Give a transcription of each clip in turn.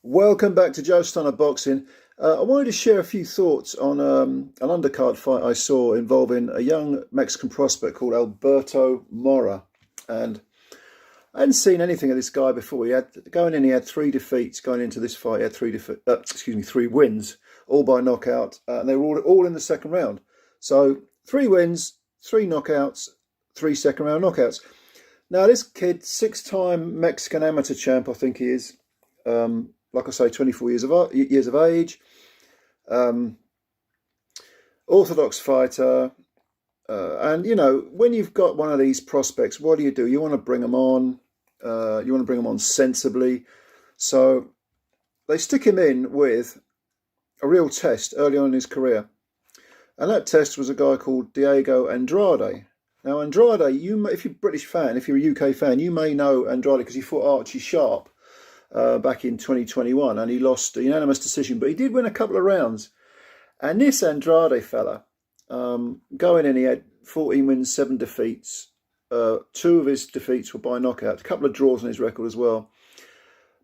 Welcome back to Joe Stunner Boxing. I wanted to share a few thoughts on an undercard fight I saw involving a young Mexican prospect called Alberto Mora. And I hadn't seen anything of this guy before. He had three defeats going into this fight. He had three wins, all by knockout, and they were all in the second round. So 3 wins, 3 knockouts, 3 second round knockouts. Now this kid, 6-time Mexican amateur champ, I think he is. Like I say, 24 years of age, orthodox fighter, and you know, when you've got one of these prospects, what do? You want to bring them on. You want to bring them on sensibly. So they stick him in with a real test early on in his career, and that test was a guy called DIEGO ANDRADE. Now Andrade, if you're a British fan, if you're a UK fan, you may know Andrade because he fought Archie Sharp back in 2021, and he lost a unanimous decision, but he did win a couple of rounds. And this Andrade fella, going in, he had 14 wins, 7 defeats. 2 of his defeats were by knockout, a couple of draws on his record as well.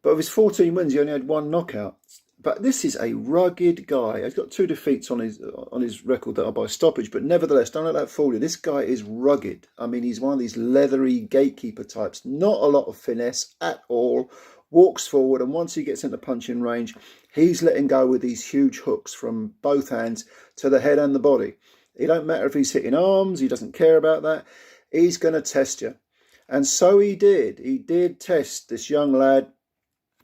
But of his 14 wins, he only had 1 knockout. But this is a rugged guy. He's got 2 defeats on his record that are by stoppage, but nevertheless, don't let that fool you. This guy is rugged. I mean, he's one of these leathery gatekeeper types. Not a lot of finesse at all. Walks forward, and once he gets into punching range, he's letting go with these huge hooks from both hands to the head and the body. It don't matter if he's hitting arms, he doesn't care about that. He's going to test you. And so he did. He did test this young lad,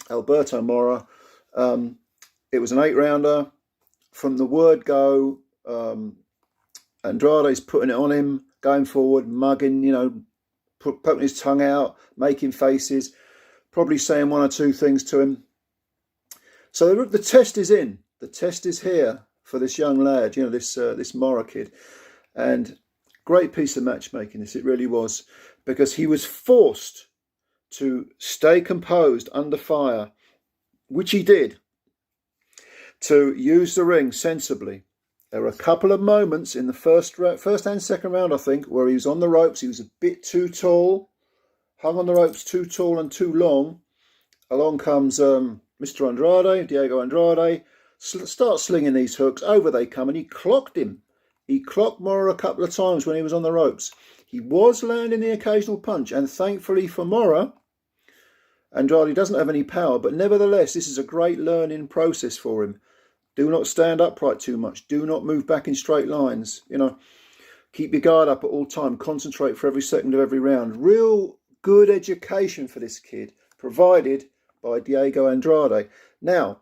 Alberto Mora. It was an 8-rounder. From the word go, Andrade's putting it on him, going forward, mugging, poking his tongue out, making faces, probably saying 1 or 2 things to him. So the test is in. The test is here for this young lad, this Mora kid. And great piece of matchmaking, this it really was, because he was forced to stay composed under fire, which he did, to use the ring sensibly. There were a couple of moments in the first and second round, I think, where he was on the ropes. He was a bit too tall. Hung on the ropes too tall and too long. Along comes Mr. Andrade, DIEGO ANDRADE, starts slinging these hooks. Over they come, and he clocked him. He clocked Mora a couple of times when he was on the ropes. He was landing the occasional punch, and thankfully for Mora, Andrade doesn't have any power, but nevertheless, this is a great learning process for him. Do not stand upright too much. Do not move back in straight lines. Keep your guard up at all time. Concentrate for every second of every round. Real good education for this kid, provided by DIEGO ANDRADE. Now,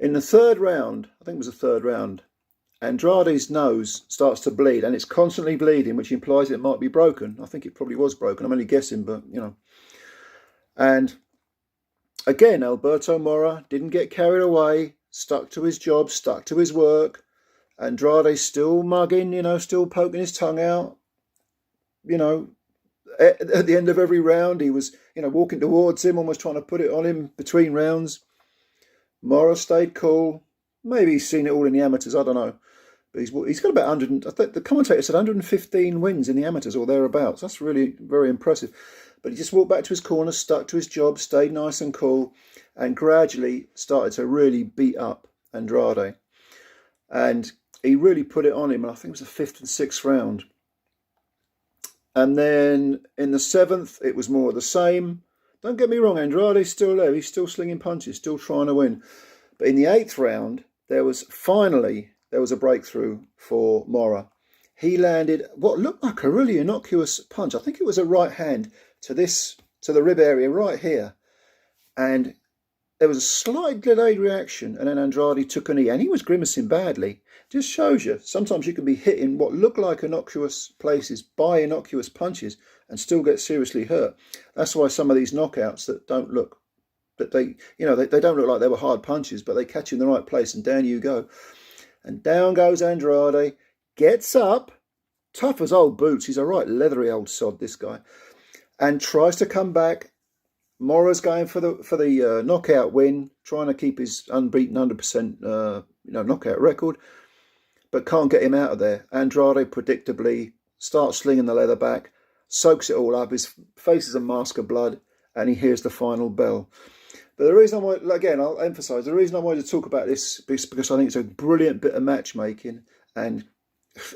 in the 3rd round, I think it was the 3rd round, Andrade's nose starts to bleed, and it's constantly bleeding, which implies it might be broken. I think it probably was broken. I'm only guessing, but, And again, Alberto Mora didn't get carried away, stuck to his job, stuck to his work. Andrade still mugging, still poking his tongue out, At the end of every round, he was, walking towards him, almost trying to put it on him between rounds. Mora stayed cool. Maybe he's seen it all in the amateurs, I don't know. But he's got about 100, I think the commentator said 115 wins in the amateurs or thereabouts. That's really very impressive. But he just walked back to his corner, stuck to his job, stayed nice and cool, and gradually started to really beat up Andrade. And he really put it on him, and I think it was the 5th and 6th round. And then in the 7th, it was more of the same. Don't get me wrong, Andrade's still there. He's still slinging punches, still trying to win. But in the 8th round, there was a breakthrough for Mora. He landed what looked like a really innocuous punch. I think it was a right hand to the rib area right here. And there was a slight delayed reaction, and then Andrade took a knee, and he was grimacing badly. Just shows you, sometimes you can be hit in what look like innocuous places by innocuous punches and still get seriously hurt. That's why some of these knockouts that don't look, they don't look like they were hard punches, but they catch you in the right place, and down you go. And down goes Andrade, gets up, tough as old boots. He's a right leathery old sod, this guy, and tries to come back. Mora's going for the knockout win, trying to keep his unbeaten 100% knockout record, but can't get him out of there. Andrade predictably starts slinging the leather back, soaks it all up. His face is a mask of blood, and he hears the final bell. But the reason I want, again, I'll emphasise, the reason I wanted to talk about this is because I think it's a brilliant bit of matchmaking. And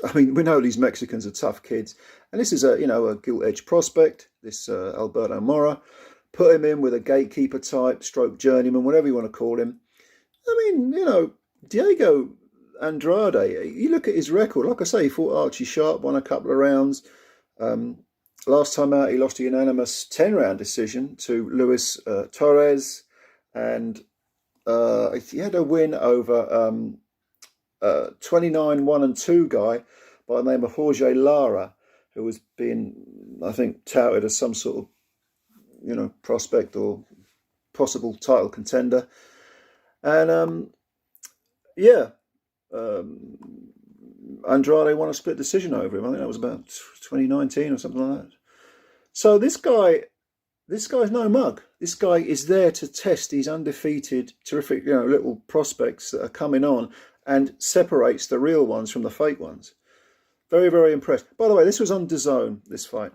I mean, we know these Mexicans are tough kids. And this is a, you know, a gilt-edged prospect, this Alberto Mora. Put him in with a gatekeeper type, stroke journeyman, whatever you want to call him. I mean, you know, Diego Andrade, you look at his record, like I say, he fought Archie Sharp, won a couple of rounds. Last time out, he lost a unanimous 10-round decision to Luis Torres. And he had a win over 29-1-2 guy by the name of Jorge Lara, who was being, I think, touted as some sort of, you know, prospect or possible title contender. And Andrade won a split decision over him. I think that was about 2019 or something like that. So this guy's no mug. This guy is there to test these undefeated, terrific, you know, little prospects that are coming on, and separates the real ones from the fake ones. Very, very impressed. By the way, this was on DAZN, this fight.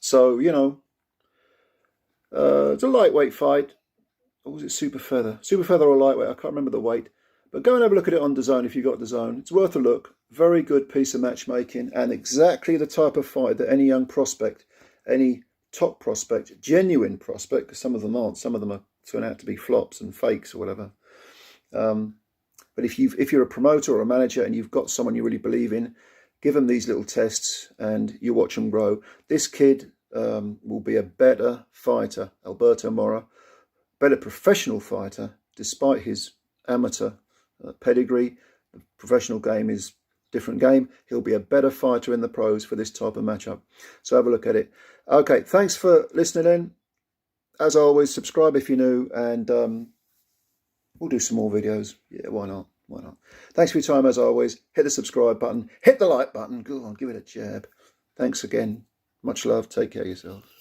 So, you know, it's a lightweight fight. Or was it super feather? Super feather or lightweight? I can't remember the weight. But go and have a look at it on DAZN if you've got DAZN. It's worth a look. Very good piece of matchmaking, and exactly the type of fight that any young prospect, any top prospect, genuine prospect, because some of them aren't. Some of them are turn out to be flops and fakes or whatever. But if you're a promoter or a manager and you've got someone you really believe in, give them these little tests and you watch them grow. This kid will be a better fighter, Alberto Mora, better professional fighter, despite his amateur pedigree. The professional game is a different game. He'll be a better fighter in the pros for this type of matchup. So have a look at it. Okay, thanks for listening in. As always, subscribe if you're new, and we'll do some more videos. Yeah, why not? Why not? Thanks for your time, as always. Hit the subscribe button. Hit the like button. Go on, give it a jab. Thanks again. Much love. Take care of yourself.